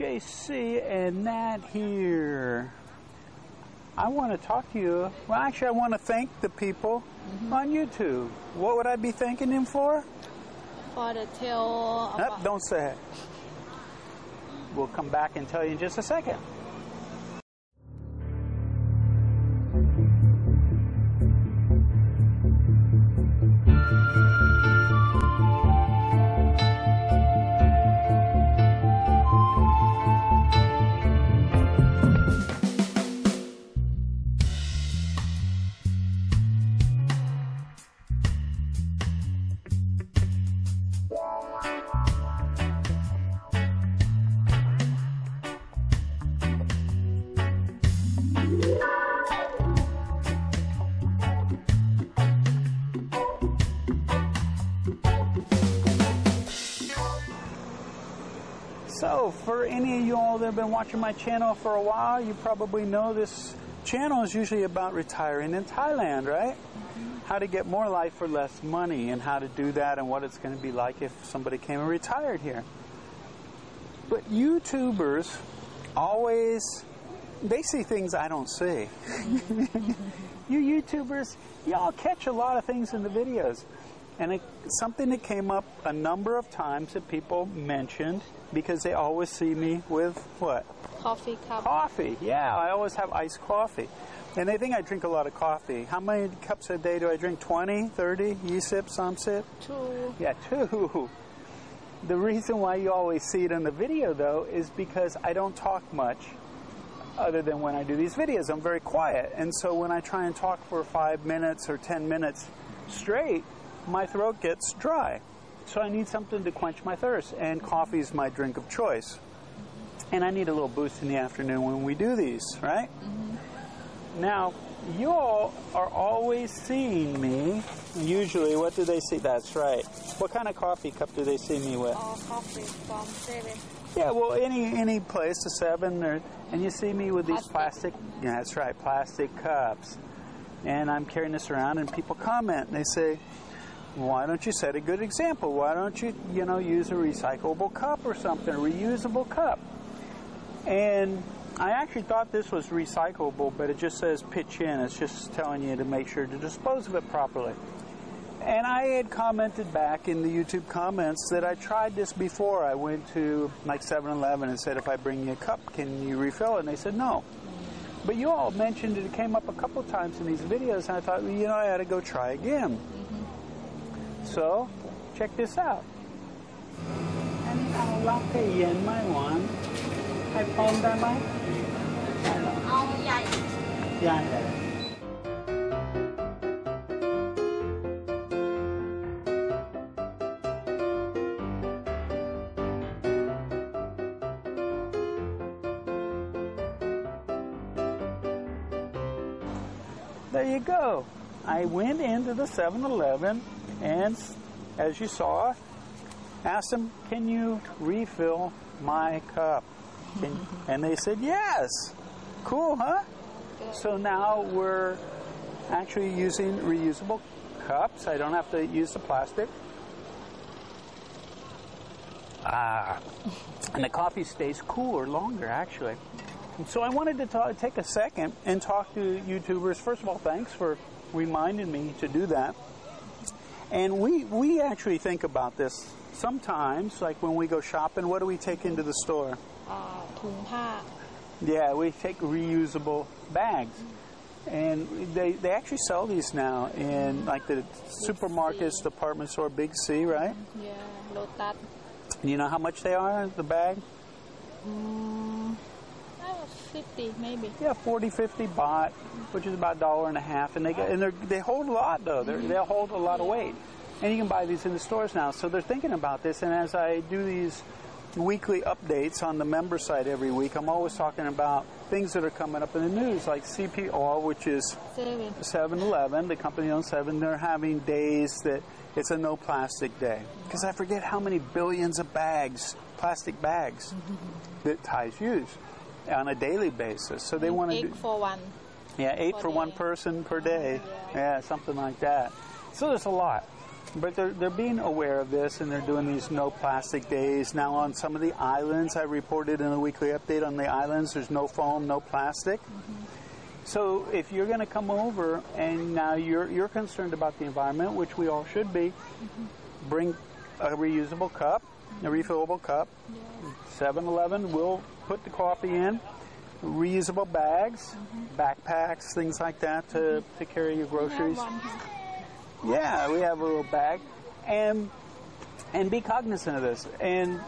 JC and Nat here. I want to talk to you. Well, actually, I want to thank the people on YouTube. What would I be thanking them for? For the tale about... Don't say it. We'll come back and tell you in just a second. So, for any of you all that have been watching my channel for a while, you probably know this channel is usually about retiring in Thailand, right? How to get more life for less money and how to do that and what it's going to be like if somebody came and retired here. But YouTubers always, they see things I don't see. You YouTubers, y'all catch a lot of things in the videos. And something that came up a number of times that people mentioned, because they always see me with what? Coffee cup. Coffee, yeah. I always have iced coffee. And they think I drink a lot of coffee. How many cups a day do I drink? 20, 30? You sip, some sip? 2. Yeah, 2. The reason why you always see it in the video, though, is because I don't talk much other than when I do these videos. I'm very quiet. And so when I try and talk for 5 minutes or 10 minutes straight, my throat gets dry. So I need something to quench my thirst, and coffee is my drink of choice. And I need a little boost in the afternoon when we do these, right? Now, you all are always seeing me. Usually, what do they see? That's right. What kind of coffee cup do they see me with? Coffee from 7. Yeah, well, any place, a 7, and you see me with these plastic, yeah, that's right, plastic cups. And I'm carrying this around, and people comment, and they say, why don't you set a good example? Why don't you, use a recyclable cup or something, a reusable cup? And I actually thought this was recyclable, but it just says pitch in. It's just telling you to make sure to dispose of it properly. And I had commented back in the YouTube comments that I tried this before. I went to like 7-Eleven and said, if I bring you a cup, can you refill it? And they said no. But you all mentioned it came up a couple times in these videos, and I thought, well, I ought to go try again. So, check this out. อันนี้เอาลัตเต้เย็นไม่หวานให้พร้อมได้ไหมได้หรอเอาใหญ่ใหญ่เลย There you go. I went into the 7-Eleven and, as you saw, asked them, can you refill my cup? And they said, yes. Cool, huh? So now we're actually using reusable cups. I don't have to use the plastic. And the coffee stays cooler longer, actually. So I wanted to take a second and talk to YouTubers. First of all, thanks for reminding me to do that. And we actually think about this sometimes, like when we go shopping. What do we take into the store? ถุงผ้า Yeah, we take reusable bags. And they actually sell these now in like the supermarkets, department store, Big C, right? Yeah, Lotus. You know how much they are, the bag? 50 maybe. Yeah, 40, 50 baht, which is about $1.50. And they hold a lot, though. They'll hold a lot of weight. And you can buy these in the stores now. So they're thinking about this. And as I do these weekly updates on the member site every week, I'm always talking about things that are coming up in the news, like CPR, which is 7-Eleven, the company owns 7. They're having days that it's a no plastic day. Because I forget how many billions of bags, plastic bags, that Thais use on a daily basis. So they want to 8 for 1. Yeah, 8 for 1 person per day. Yeah, something like that. So there's a lot. But they're being aware of this, and they're doing these no plastic days. Now on some of the islands, I reported in a weekly update on the islands, there's no foam, no plastic. So if you're going to come over and now you're concerned about the environment, which we all should be, bring a reusable cup, a refillable cup. 7-Eleven will put the coffee in. Reusable bags, backpacks, things like that to carry your groceries. Yeah, we have a little bag. And be cognizant of this. And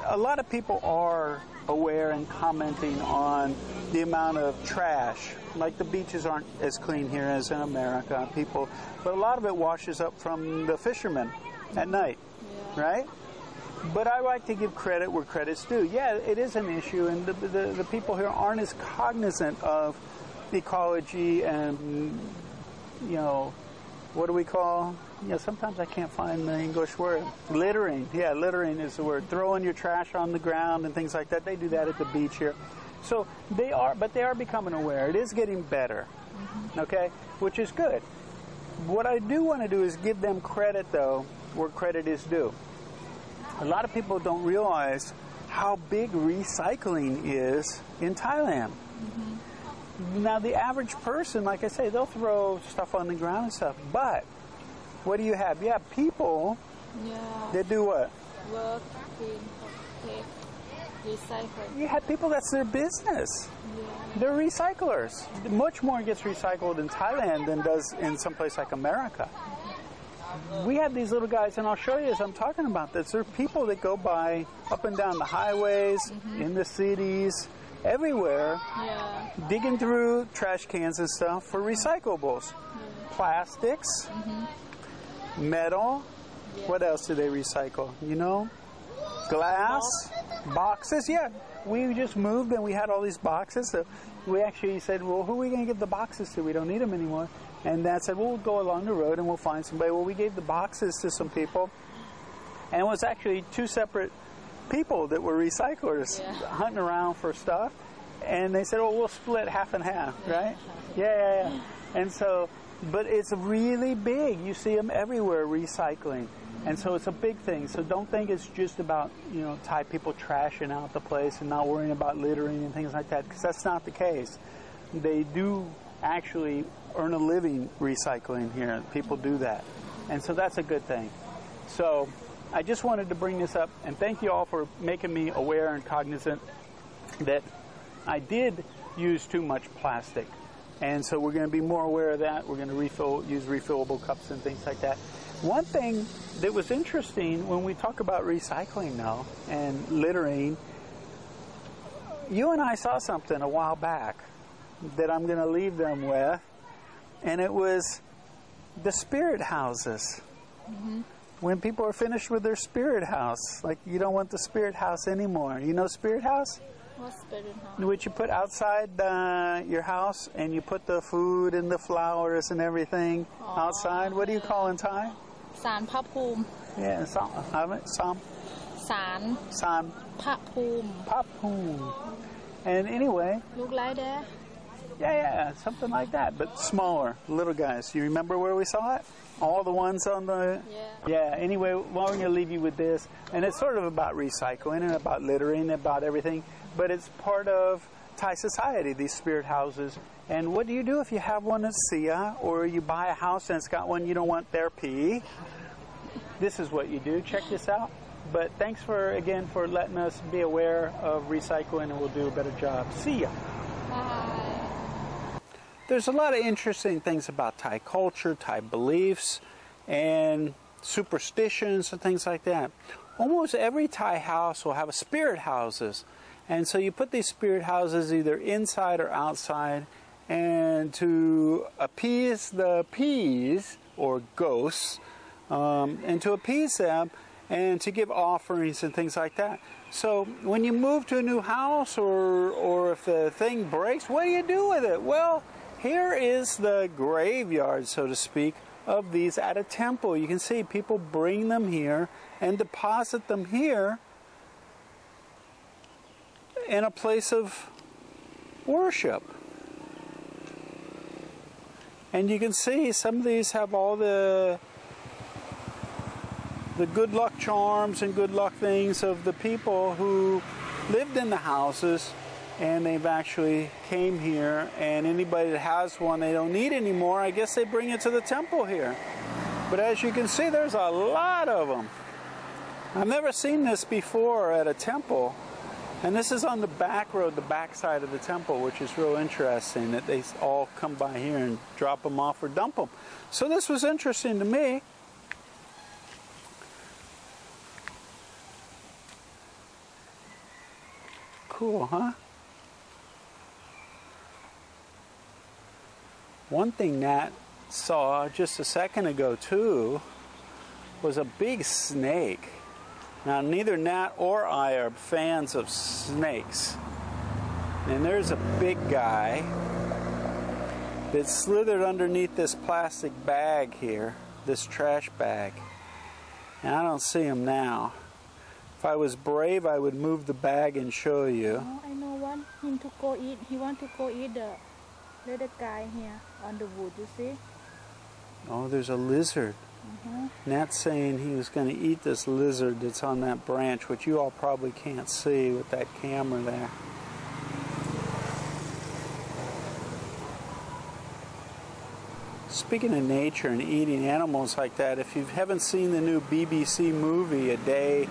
a lot of people are aware and commenting on the amount of trash. Like the beaches aren't as clean here as in America, but a lot of it washes up from the fishermen at night, right? But I like to give credit where credit's due. Yeah, it is an issue, and the people here aren't as cognizant of ecology and, what do we call? Sometimes I can't find the English word. Littering. Yeah, littering is the word. Throwing your trash on the ground and things like that. They do that at the beach here. So they are becoming aware. It is getting better, okay, which is good. What I do want to do is give them credit, though, where credit is due. A lot of people don't realize how big recycling is in Thailand. Now, the average person, like I say, they'll throw stuff on the ground and stuff, but what do you have? You have people that do what? Work, clean, take, recycle. You have people, that's their business. They're recyclers. Much more gets recycled in Thailand than does in some place like America. We have these little guys, and I'll show you as I'm talking about this. There are people that go by up and down the highways, in the cities, everywhere, digging through trash cans and stuff for recyclables. Plastics, metal, what else do they recycle? Glass, boxes, We just moved and we had all these boxes. So we actually said, well, who are we going to give the boxes to? We don't need them anymore. And Dad said, well, we'll go along the road and we'll find somebody. Well, we gave the boxes to some people. And it was actually two separate people that were recyclers hunting around for stuff. And they said, well, we'll split half and half, right? Yeah. And so, but it's really big. You see them everywhere recycling. And so it's a big thing. So don't think it's just about, Thai people trashing out the place and not worrying about littering and things like that, because that's not the case. They do actually earn a living recycling here. People do that. And so that's a good thing. So I just wanted to bring this up and thank you all for making me aware and cognizant that I did use too much plastic. And so we're going to be more aware of that. We're going to use refillable cups and things like that. One thing that was interesting when we talk about recycling now and littering, you and I saw something a while back that I'm going to leave them with, and it was the spirit houses. When people are finished with their spirit house, like you don't want the spirit house anymore. You know spirit house? What's spirit house? Which you put outside your house, and you put the food and the flowers and everything outside. What do you call in Thai? ศาลพระภูมิ Yeah, some. ศาล San. พระภูมิ Papum. And anyway. Look like that? Yeah, something like that, but smaller, little guys. You remember where we saw it? All the ones on the... Yeah, anyway, well, we're going to leave you with this. And it's sort of about recycling and about littering, about everything. But it's part of Thai society, these spirit houses. And what do you do if you have one at Sia, or you buy a house and it's got one you don't want their pee? This is what you do. Check this out. But thanks again for letting us be aware of recycling, and we'll do a better job. See ya. Bye. There's a lot of interesting things about Thai culture, Thai beliefs, and superstitions and things like that. Almost every Thai house will have a spirit houses. And so you put these spirit houses either inside or outside, and to appease the peas or ghosts, and to appease them, and to give offerings and things like that. So when you move to a new house, or if the thing breaks, what do you do with it? Well, here is the graveyard, so to speak, of these at a temple. You can see people bring them here and deposit them here in a place of worship. And you can see some of these have all the the good luck charms and good luck things of the people who lived in the houses, and they've actually came here, and anybody that has one they don't need anymore, I guess they bring it to the temple here. But as you can see, there's a lot of them. I've never seen this before at a temple. And this is on the back road, the back side of the temple, which is real interesting that they all come by here and drop them off or dump them. So this was interesting to me. Cool, huh? One thing Nat saw just a second ago too was a big snake. Now neither Nat or I are fans of snakes. And there's a big guy that slithered underneath this plastic bag here, this trash bag. And I don't see him now. If I was brave, I would move the bag and show you. Oh, I know want him to go eat. He want to go eat the little guy here on the wood, you see? Oh, there's a lizard. Nat's saying he was going to eat this lizard that's on that branch, which you all probably can't see with that camera there. Speaking of nature and eating animals like that, if you haven't seen the new BBC movie, A Day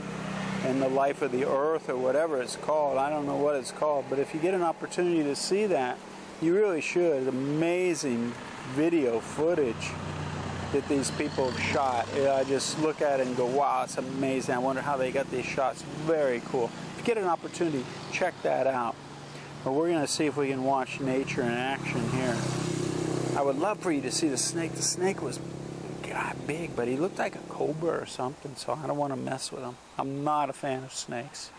in the Life of the Earth, or whatever it's called, I don't know what it's called, but if you get an opportunity to see that, you really should. Amazing video footage that these people have shot. I just look at it and go, wow, it's amazing. I wonder how they got these shots. Very cool. If you get an opportunity, check that out. But we're going to see if we can watch nature in action here. I would love for you to see the snake. The snake was, God, big, but he looked like a cobra or something, so I don't want to mess with him. I'm not a fan of snakes.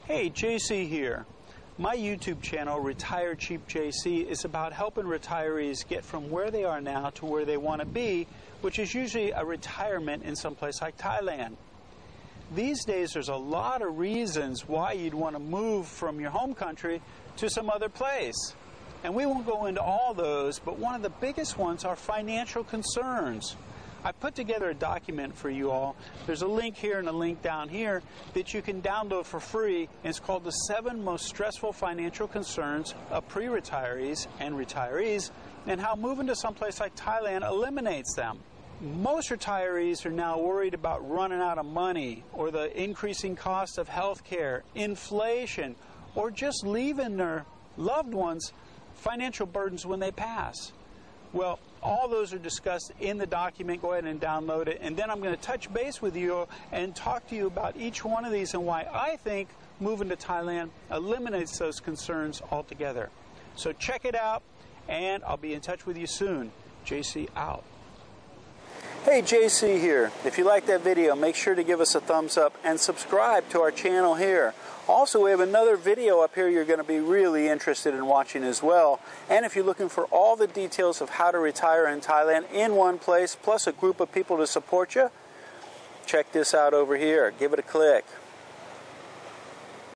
Hey, JC here. My YouTube channel, retirecheapjc, is about helping retirees get from where they are now to where they want to be, which is usually a retirement in some place like Thailand. These days, there's a lot of reasons why you'd want to move from your home country to some other place. And we won't go into all those, but one of the biggest ones are financial concerns. I put together a document for you all. There's a link here and a link down here that you can download for free. And it's called The 7 Most Stressful Financial Concerns of Pre-Retirees and Retirees, and how moving to someplace like Thailand eliminates them. Most retirees are now worried about running out of money, or the increasing cost of health care, inflation, or just leaving their loved ones financial burdens when they pass. Well, all those are discussed in the document. Go ahead and download it. And then I'm going to touch base with you and talk to you about each one of these and why I think moving to Thailand eliminates those concerns altogether. So check it out, and I'll be in touch with you soon. JC out. Hey, JC here. If you like that video, make sure to give us a thumbs up and subscribe to our channel here. Also, we have another video up here you're going to be really interested in watching as well. And if you're looking for all the details of how to retire in Thailand in one place, plus a group of people to support you, check this out over here. Give it a click.